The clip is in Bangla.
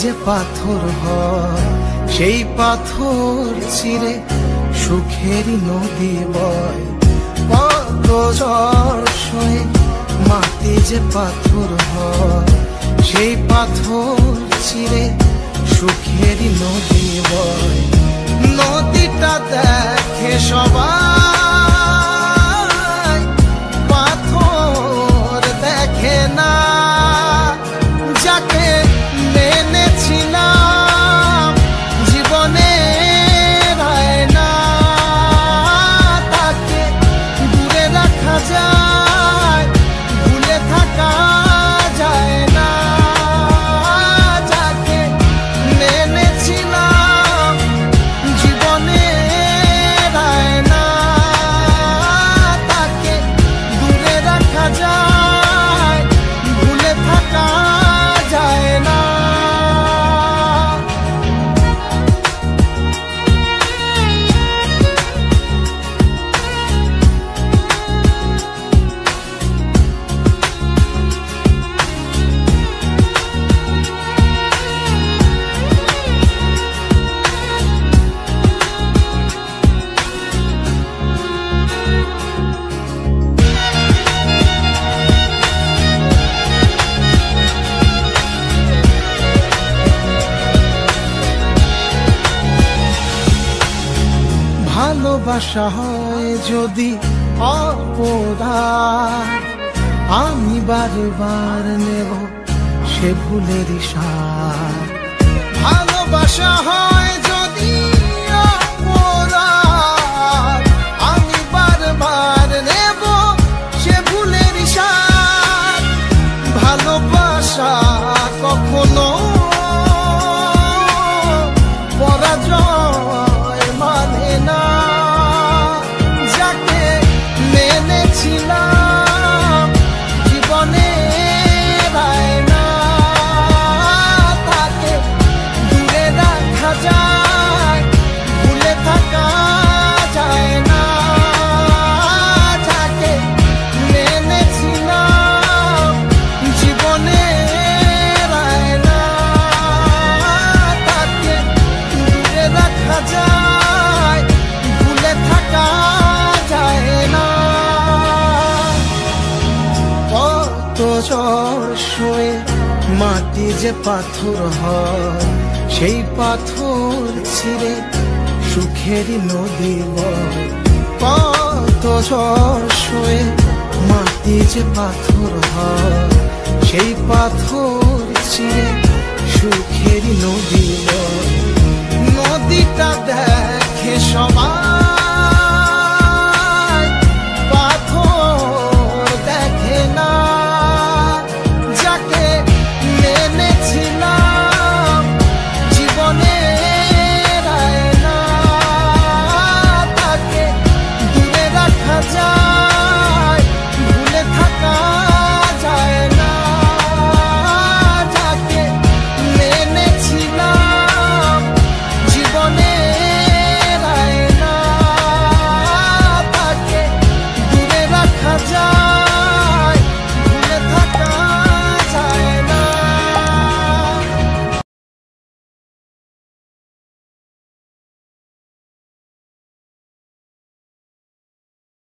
যে পাথর হয় সেই পাথর চিরে সুখেরই নদী বয়। কত ঝড় সয়ে মাটি যে পাথর হয় সেই পাথর চিরে সুখেরই নদী বয়। নদীটা দেখে সবাই, পাথর দেখে না। যাকে মেনেছিলাম জীবনে না, তাকে দূরে রাখা যায়, ভুলে থাকা যায় না। যাকে মেনেছিলাম জীবনে না, তাকে দূরে রাখা যায়, ভুলে থাকা যায় না। ভালোবাসা হয় যদি অপরাধ, আমি বারবার নেব সে ভুলেরই সার। ভালোবাসা হয় যদি অপরাধ, আমি বারবার নেব সে ভুলেরই সার। ভালোবাসা কখনো পরাজয় মানে না। যাকে মেনেছিলাম জীবনে না, তাকে দূরে রাখা যায়, ভুলে থাকা যায় না। যাকে মেনেছিলাম জীবনে না, তাকে দূরে রাখা যায়, ভুলে থাকা যায় না। কত ঝড় সয়ে মাটি যে পাথর হয় সেই পাথর ছিঁড়ে সুখেরই নদী বয়। কত ঝড় সয়ে মাটি যে পাথর হয় সেই পাথর চিরে সুখেরই নদী বয়। নদীটা দেখে সবাই,